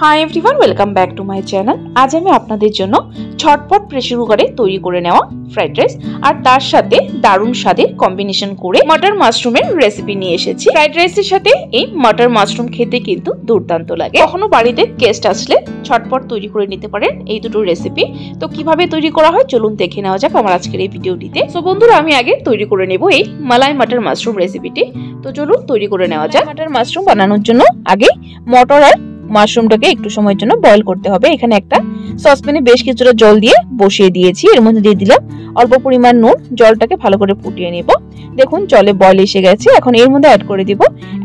Hi everyone, welcome back to my channel. আজ আমি আপনাদের জন্য ঝটপট প্রেসার কুকারে তৈরি করে নেওয়া ফ্রাইড রাইস আর তার সাথে দারুণ স্বাদের কম্বিনেশন করে মটর মাশরুমের রেসিপি নিয়ে এসেছি। ফ্রাইড রাইসের সাথে এই মটর মাশরুম খেতে কিন্তু দুর্দান্ত লাগে। কখনো বাড়িতে গেস্ট আসলে ঝটপট তৈরি করে নিতে পারেন এই দুটো রেসিপি। তো কিভাবে তৈরি করা হয় চলুন দেখে নেওয়া যাক আমার আজকের এই ভিডিওটিতে। তো বন্ধুরা, আমি আগে তৈরি করে নেব এই মালাই মটর মাশরুম রেসিপিটি। তো চলুন তৈরি করে নেওয়া যাক। মটর মাশরুম বানানোর জন্য আগে মটর আর মাশরুমটাকে একটু সময়ের জন্য বয়েল করতে হবে। এখানে একটা সসপ্যানে বেশ কিছুটা জল দিয়ে বসিয়ে দিয়েছি। এর মধ্যে দিয়ে দিলাম অল্প পরিমাণ নুন। জলটাকে ভালো করে ফুটিয়ে নেব। দেখুন জলে বয়েল এসে গেছে। এখন এর মধ্যে অ্যাড করে দিব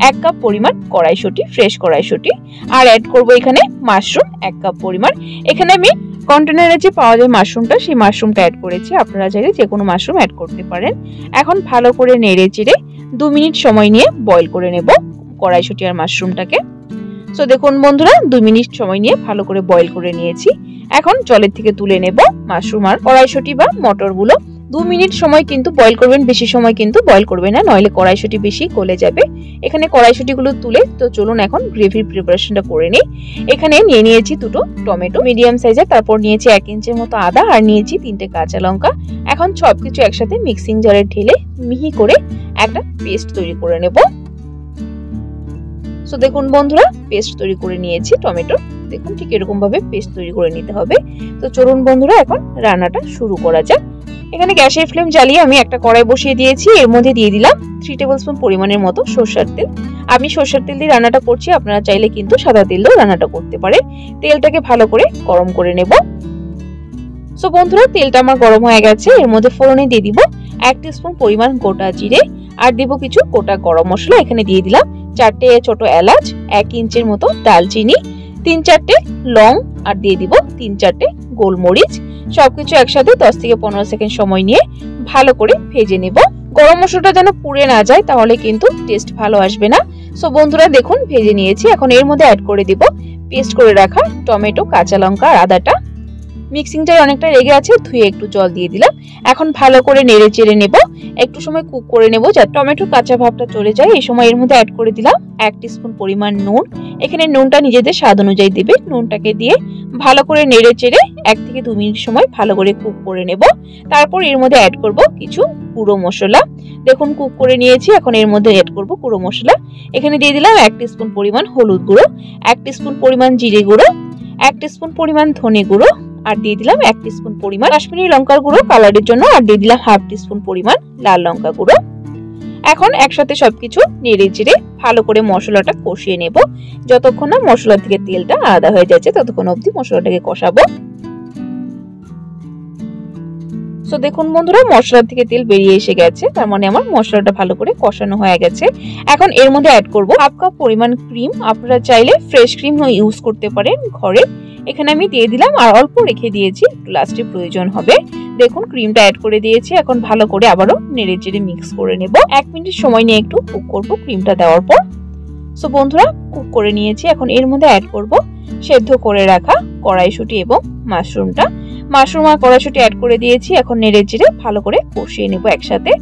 1 কাপ পরিমাণ কড়াইশুঁটি, ফ্রেশ কড়াইশুঁটি, আর অ্যাড করব এখানে মাশরুম 1 কাপ পরিমাণ। এখানে আমি কন্টেনারে যে পাওয়া যায় মাশরুমটা, সেই মাশরুমটা অ্যাড করেছি। আপনারা চাইলে যে কোনো মাশরুম অ্যাড করতে পারেন। এখন ভালো করে নেড়ে চেড়ে 2 মিনিট সময় নিয়ে বয়েল করে নেব কড়াইশুঁটি আর মাশরুমটাকে। তো দেখুন বন্ধুরা, 2 মিনিট সময় নিয়ে ভালো করে বয়েল করে নিয়েছি। এখন জলের থেকে তুলে নেব মাশরুম আর কড়াইশুঁটি বা মটরগুলো। 2 মিনিট সময় কিন্তু বয়েল করবেন, বেশি সময় কিন্তু বয়েল করবেন না, নইলে কড়াইশুঁটি বেশি গলে যাবে। এখানে কড়াইশুঁটিগুলো তুলে তো চলুন এখন গ্রেভির প্রিপারেশনটা করে নিই। এখানে নিয়ে নিয়েছি 2টো টমেটো মিডিয়াম সাইজের, তারপর নিয়েছি 1 ইঞ্চির মতো আদা, আর নিয়েছি 3টে কাঁচা লঙ্কা। এখন সবকিছু একসাথে মিক্সিং জারে ঢেলে মিহি করে একটা পেস্ট তৈরি করে নেব। তো দেখুন বন্ধুরা, পেস্ট তৈরি করে নিয়েছি টমেটো। দেখুন ঠিক এরকম ভাবে পেস্ট তৈরি করে নিতে হবে। তো চলুন বন্ধুরা এখন রান্নাটা শুরু করা যাক। এখানে গ্যাসের ফ্লেম জ্বালিয়ে আমি একটা কড়াই বসিয়ে দিয়েছি। এর মধ্যে দিয়ে দিলাম 3 টেবিলস্পুন পরিমাণের মতো সরষের তেল। আমি সরষের তেল দিয়ে রান্নাটা করছি, আপনারা চাইলে কিন্তু সাদা তেল দিয়েও রান্নাটা করতে পারেন। তেলটাকে ভালো করে গরম করে নেব। তো বন্ধুরা, তেলটা আমার গরম হয়ে গেছে। এর মধ্যে ফোড়নে দিয়ে দিব 1 টিস্পুন পরিমাণ গোটা জিরে, আর দেব কিছু গোটা গরম মশলা। এখানে দিয়ে দিলাম 4টে ছোট এলাচ, 1 ইঞ্চির মতো দালচিনি, 3-4টে লং, আর দিয়ে দিব 3-4টে গোলমরিচ। সবকিছু একসাথে 10 থেকে 15 সেকেন্ড সময় নিয়ে ভালো করে ভেজে নেব। গরম মশলাটা যেন পুড়ে না যায়, তাহলে কিন্তু টেস্ট ভালো আসবে না। সো বন্ধুরা দেখুন ভেজে নিয়েছি। এখন এর মধ্যে অ্যাড করে দিব পেস্ট করে রাখা টমেটো, কাঁচা লঙ্কা আর আদাটা। মিক্সিং জার অনেকটা রেগে আছে, ধুয়ে একটু জল দিয়ে দিলাম। এখন ভালো করে নেড়ে চেড়ে নেব, একটু সময় কুক করে নেব যাতে টমেটোর কাঁচা ভাবটা চলে যায়। এই সময় এর মধ্যে অ্যাড করে দিলাম 1 টিস্পুন পরিমাণ নুন। এখানে নুনটা নিজেদের স্বাদ অনুযায়ী দিবে। নুনটাকে দিয়ে ভালো করে নেড়ে চেড়ে 1 থেকে 2 মিনিট সময় ভালো করে কুক করে নেব। তারপর এর মধ্যে অ্যাড করব কিছু গুঁড়ো মশলা। দেখুন কুক করে নিয়েছি। এখন এর মধ্যে অ্যাড করব গুঁড়ো মশলা। এখানে দিয়ে দিলাম 1 টিস্পুন পরিমাণ হলুদ গুঁড়ো, 1 টিস্পুন পরিমাণ জিরে গুঁড়ো, 1 টিস্পুন পরিমাণ ধনে গুঁড়ো, আর দিয়ে দিলাম 1 টিস্পুন পরিমাণ কাশ্মীরি লঙ্কার গুঁড়ো কালারের জন্য, আর দিয়ে দিলাম 1/2 টিস্পুন পরিমাণ লাল লঙ্কা গুঁড়ো। এখন একসাথে সবকিছু নেড়ে চেড়ে ভালো করে মশলাটা কষিয়ে নেব। যতক্ষণ না মশলা থেকে তেলটা আলাদা হয়ে যাচ্ছে ততক্ষণ অবধি মশলাটাকে কষাবো। তো দেখুন বন্ধুরা, মশলা থেকে তেল বেরিয়ে এসে গেছে, তার মানে আমার মশলাটা ভালো করে কষানো হয়ে গেছে। এখন এর মধ্যে অ্যাড করব 1/2 কাপ পরিমাণ ক্রিম। আপনারা চাইলে ফ্রেশ ক্রিম ইউজ করতে পারেন ঘরে। এখানে আমি দিয়ে দিলাম, আর অল্প রেখে দিয়েছি, একটু লাস্টে প্রয়োজন হবে। দেখুন ক্রিমটা অ্যাড করে দিয়েছি। এখন ভালো করে আবারও নেড়ে চেড়ে মিক্স করে নেব। 1 মিনিট সময় নিয়ে একটু কুক করব ক্রিমটা দেওয়ার পর। সো বন্ধুরা, কুক করে নিয়েছি। এখন এর মধ্যে অ্যাড করব সেদ্ধ করে রাখা কড়াইশুঁটি এবং মাশরুমটা। মাশরুম আর কড়াইশুঁটি অ্যাড করে দিয়েছি। এখন নেড়ে চেড়ে ভালো করে কষিয়ে নেব একসাথে।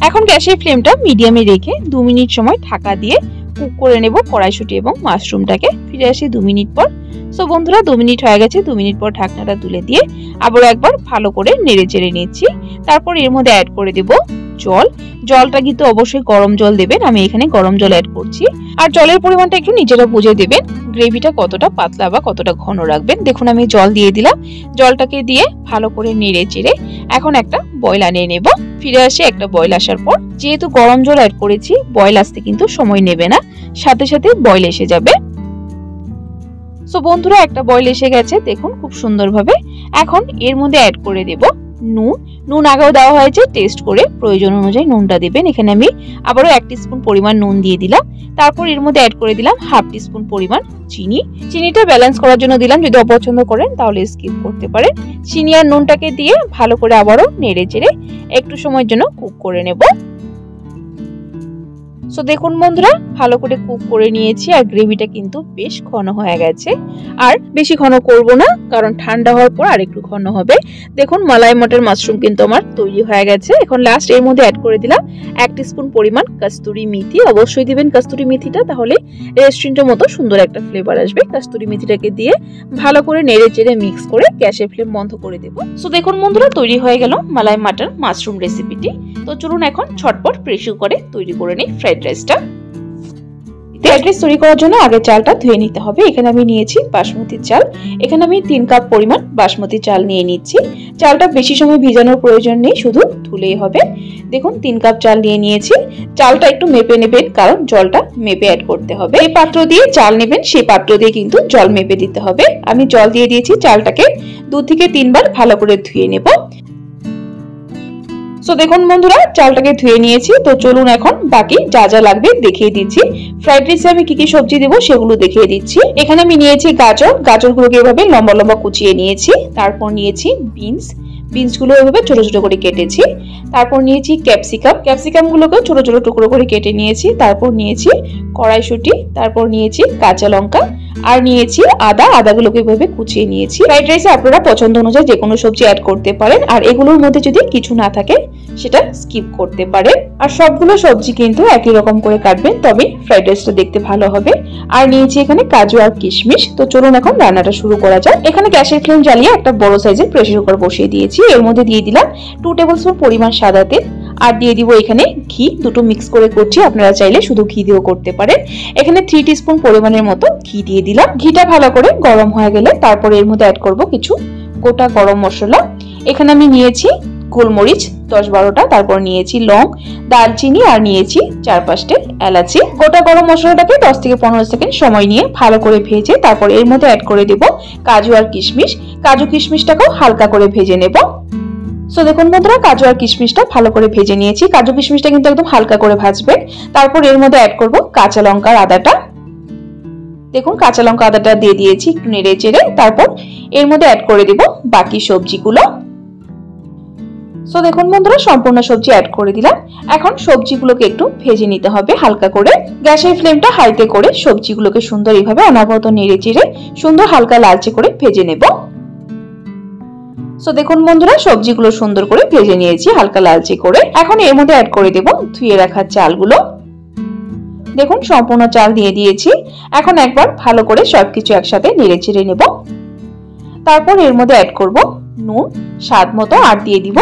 এখন গ্যাসের ফ্লেমটা মিডিয়ামে রেখে 2 মিনিট সময় ঢাকা দিয়ে কুক করে নেব কড়াইশুঁটি এবং মাশরুমটাকে। ফিরে আসি 2 মিনিট পর। সো বন্ধুরা, 2 মিনিট হয়ে গেছে। 2 মিনিট পর ঢাকনাটা তুলে দিয়ে আবারও একবার ভালো করে নেড়ে চেড়ে নিচ্ছি। তারপর এর মধ্যে অ্যাড করে দেব জল। জলটা কিন্তু অবশ্যই গরম জল দেবেন। আমি এখানে গরম জল অ্যাড করছি। আর জলের পরিমাণটা একটু নিজেরা বুঝে দেবেন, গ্রেভিটা কতটা পাতলা বা কতটা ঘন রাখবেন। দেখুন আমি জল দিয়ে দিলাম। জলটাকে দিয়ে ভালো করে নেড়ে চেড়ে এখন একটা বয়েল আনিয়ে নেব। ফিরে আসে একটা বয়েল আসার পর। যেহেতু গরম জল অ্যাড করেছি, বয়েল আসতে কিন্তু সময় নেবে না, সাথে সাথে বয়েল এসে যাবে। সো বন্ধুরা, একটা বয়েল এসে গেছে দেখুন খুব সুন্দরভাবে। এখন এর মধ্যে অ্যাড করে দেব নুন। নুন আগেও দেওয়া হয়েছে, টেস্ট করে প্রয়োজন অনুযায়ী নুনটা দিবেন। এখানে আমি আবারও 1 টিস্পুন পরিমাণ নুন দিয়ে দিলাম। তারপর এর মধ্যে অ্যাড করে দিলাম 1/2 টিস্পুন পরিমাণ চিনি। চিনিটা ব্যালেন্স করার জন্য দিলাম, যদি অপছন্দ করেন তাহলে স্কিপ করতে পারেন। চিনি আর নুনটাকে দিয়ে ভালো করে আবারও নেড়ে চেড়ে একটু সময়ের জন্য কুক করে নেব। সো দেখুন বন্ধুরা ভালো করে কুক করে নিয়েছি আর গ্রেভিটা কিন্তু বেশ ঘন হয়ে গেছে। আর বেশি ঘন করব না, কারণ ঠান্ডা হওয়ার পর আর একটু ঘন হবে। দেখুন মালাই মটর মাশরুম কিন্তু আমার তৈরি হয়ে গেছে। এখন লাস্ট এর মধ্যে অ্যাড করে দিলাম 1 টিস্পুন পরিমাণ কস্তুরি মেথি। অবশ্যই দিবেন কস্তুরি মেথিটা, তাহলে রেস্টুরেন্টের মতো সুন্দর একটা ফ্লেভার আসবে। কস্তুরি মেথিটাকে দিয়ে ভালো করে নেড়ে চেড়ে মিক্স করে গ্যাসের ফ্লেম বন্ধ করে দেব। সো দেখুন বন্ধুরা তৈরি হয়ে গেল মালাই মটর মাশরুম রেসিপিটি। তো চলুন এখন ছটপট প্রেসার করে তৈরি করে নিই ফ্রাইড রাইসটা। ফ্রাইড রাইস তৈরি করার জন্য আগে চালটা ধুয়ে নিতে হবে। এখানে আমি নিয়েছি বাসমতি চাল। এখানে আমি 3 কাপ পরিমাণ বাসমতি চাল নিয়ে নিচ্ছি। চালটা বেশি সময় ভিজানোর প্রয়োজন নেই, শুধু ধুলেই হবে। দেখুন 3 কাপ চাল নিয়ে নিয়েছি। চালটা একটু মেপে নেবেন, কারণ জলটা মেপে অ্যাড করতে হবে। এই পাত্র দিয়ে চাল নেবেন, সেই পাত্র দিয়ে কিন্তু জল মেপে দিতে হবে। আমি জল দিয়ে দিয়েছি, চালটাকে 2 থেকে 3 বার ভালো করে ধুয়ে নেব। সো দেখুন বন্ধুরা চালটাকে ধুয়ে নিয়েছি। তো চলুন এখন বাকি যা যা লাগবে দেখিয়ে দিচ্ছি। ফ্রাইড রাইসে আমি কি কি সবজি দেবো সেগুলো দেখিয়ে দিচ্ছি। এখানে আমি নিয়েছি গাজরগুলোকে এভাবে লম্বা লম্বা কুচিয়ে নিয়েছি। তারপর নিয়েছি বিনসগুলো এভাবে ছোট ছোট করে কেটেছি। তারপর নিয়েছি ক্যাপসিকামগুলোকে ছোট ছোট টুকরো করে কেটে নিয়েছি। তারপর নিয়েছি কড়াইশুঁটি, তারপর নিয়েছি কাঁচা লঙ্কা, আর নিয়েছি আদাগুলোকে এভাবে কুচিয়ে নিয়েছি। ফ্রাইড রাইসে আপনারা পছন্দ অনুযায়ী যে কোনো সবজি অ্যাড করতে পারেন, আর এগুলোর মধ্যে যদি কিছু না থাকে সেটা স্কিপ করতে পারেন। আর সবগুলো সবজি কিন্তু একই রকম করে কাটবেন, তবে ফ্রাইড রাইসটা দেখতে ভালো হবে। আর নিয়েছি এখানে কাজু আর কিশমিশ। তো চলুন এখন রান্নাটা শুরু করা যাক। এখানে গ্যাসের ফ্লেম জ্বালিয়ে একটা বড় সাইজের প্রেসার কুকার বসিয়ে দিয়েছি। এর মধ্যে দিয়ে দিলাম 2 টেবিলস্পুন পরিমাণ সাদা তেল, আর দিয়ে দিব এখানে ঘি। দুটো মিক্স করে করছি, আপনারা চাইলে শুধু ঘি দিয়েও করতে পারেন। এখানে 3 টিস্পুন পরিমাণের মতো ঘি দিয়ে দিলাম। ঘিটা ভালো করে গরম হয়ে গেলে তারপর এর মধ্যে অ্যাড করব কিছু গোটা গরম মশলা। এখানে আমি নিয়েছি গোলমরিচ 10-12টা, তারপর নিয়েছি লং, দারচিনি, আর নিয়েছি 4-5টে এলাচি। গোটা গরম মশলাটাকে 10 থেকে 15 সেকেন্ড সময় নিয়ে ভালো করে ভেজে তারপর এর মধ্যে অ্যাড করে দেব কাজু আর কিশমিশ। কাজু কিশমিশটাকেও হালকা করে ভেজে নেব। সো দেখুন বন্ধুরা কাজু আর কিশমিশটা ভালো করে ভেজে নিয়েছি। কাজু কিশমিশটা কিন্তু একদম হালকা করে ভাজবেন। তারপর এর মধ্যে অ্যাড করব কাঁচা লঙ্কা আর আদাটা। দেখুন কাঁচা লঙ্কা আদাটা দিয়ে দিয়েছি, একটু নেড়ে চেড়ে তারপর এর মধ্যে অ্যাড করে দিব বাকি সবজিগুলো। সো দেখুন বন্ধুরা সম্পূর্ণ সবজি অ্যাড করে দিলাম। এখন সবজিগুলোকে একটু ভেজে নিতে হবে হালকা করে। গ্যাসের ফ্লেমটা হাইতে করে সবজিগুলোকে সুন্দর এইভাবে অনবরত নেড়ে চেড়ে সুন্দর হালকা লালচে করে ভেজে নেব। সো দেখুন বন্ধুরা সবজিগুলো সুন্দর করে ভেজে নিয়েছি হালকা লালচে করে। এখন এর মধ্যে অ্যাড করে দেব ধুয়ে রাখা চালগুলো। দেখুন সম্পূর্ণ চাল দিয়ে দিয়েছি। এখন একবার ভালো করে সবকিছু একসাথে নেড়ে চেড়ে নেব। তারপর এর মধ্যে অ্যাড করব নুন স্বাদ মতো, আর দিয়ে দিব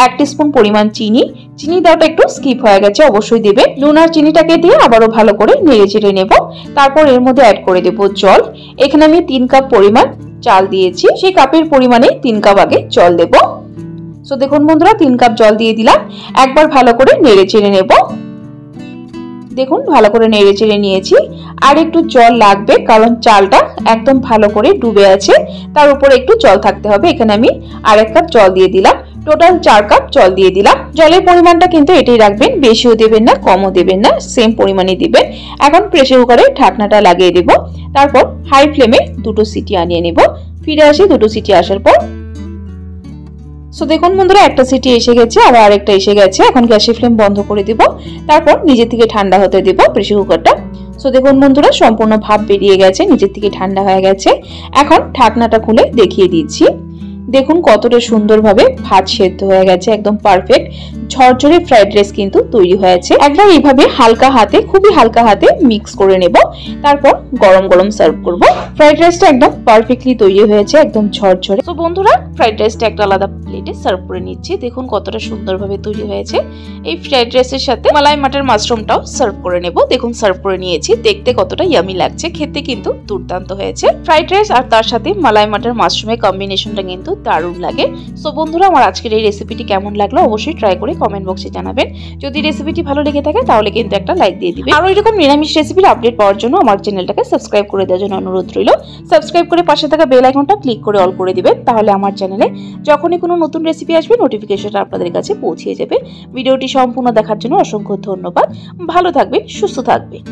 1 টিস্পুন পরিমাণ চিনি। চিনি দেওয়াটা একটু স্কিপ হয়ে গেছে, অবশ্যই দেবে। নুন আর চিনিটাকে দিয়ে আবারও ভালো করে নেড়ে চেড়ে নেব। তারপর এর মধ্যে অ্যাড করে দেব জল। এখানে আমি 3 কাপ পরিমাণ চাল দিয়েছি, সেই কাপের পরিমাণে 3 কাপ আগে জল দেব। সো দেখুন বন্ধুরা 3 কাপ জল দিয়ে দিলাম। একবার ভালো করে নেড়ে চেড়ে নেব। দেখুন ভালো করে নেড়ে চেড়ে নিয়েছি। আর একটু জল লাগবে, কারণ চালটা একদম ভালো করে ডুবে আছে, তার উপরে একটু জল থাকতে হবে। এখানে আমি আর 1 কাপ জল দিয়ে দিলাম। টোটাল 4 কাপ জল দিয়ে দিলাম। জলের পরিমাণটা কিন্তু এটাই রাখবেন, বেশিও দেবেন না কমও দেবেন না, সেম পরিমাণে দিবেন। এখন প্রেসার কুকারে ঢাকনাটা লাগিয়ে দেব। তারপর হাই ফ্লেমে 2টো সিটি আনিয়ে নেব। ফিরে আসি 2টো সিটি আসার পর। সো দেখুন বন্ধুরা একটা সিটি এসে গেছে, আবার আরেকটা এসে গেছে। এখন গ্যাসের ফ্লেম বন্ধ করে দিব। তারপর নিজে থেকে ঠান্ডা হতে দেব প্রেসার কুকারটা। সো দেখুন বন্ধুরা সম্পূর্ণ ভাপ বেরিয়ে গেছে, নিজের থেকে ঠান্ডা হয়ে গেছে। এখন ঢাকনাটা খুলে দেখিয়ে দিচ্ছি। দেখুন কতটা সুন্দরভাবে ভাত সেদ্ধ হয়ে গেছে, একদম পারফেক্ট ঝরঝরে ফ্রাইড রাইস কিন্তু তৈরি হয়েছে। একবার এইভাবে হালকা হাতে, খুবই হালকা হাতে মিক্স করে নেব। তারপর গরম গরম সার্ভ করব। ফ্রাইড রাইসটা একদম পারফেক্টলি তৈরি হয়েছে, একদম ঝরঝরে। তো বন্ধুরা ফ্রাইড রাইসটা একটা আলাদা প্লেটে সার্ভ করে নিচ্ছি। দেখুন কতটা সুন্দরভাবে তৈরি হয়েছে। এই ফ্রাইড রাইসের সাথে মালাই মটর মাশরুমটাও সার্ভ করে নেব। দেখুন সার্ভ করে নিয়েছি, দেখতে কতটা ইয়ামি লাগছে, খেতে কিন্তু দুর্দান্ত হয়েছে। ফ্রাইড রাইস আর তার সাথে মালাই মটর মাশরুমের কম্বিনেশনটা কিন্তু দারুণ লাগে। সো বন্ধুরা আমার আজকের এই রেসিপিটি কেমন লাগলো অবশ্যই ট্রাই করে কমেন্ট বক্সে জানাবেন। যদি রেসিপিটি ভালো লেগে থাকে তাহলে কিন্তু একটা লাইক দিয়ে দিবেন। আর এরকম নিরামিষ রেসিপির আপডেট পাওয়ার জন্য আমার চ্যানেলটাকে সাবস্ক্রাইব করে দেওয়ার জন্য অনুরোধ রইল। সাবস্ক্রাইব করে পাশে থাকা বেল আইকনটা ক্লিক করে অল করে দিবেন, তাহলে আমার চ্যানেলে যখনই কোনো নতুন রেসিপি আসবে নোটিফিকেশনটা আপনাদের কাছে পৌঁছে যাবে। ভিডিওটি সম্পূর্ণ দেখার জন্য অসংখ্য ধন্যবাদ। ভালো থাকবেন, সুস্থ থাকবেন।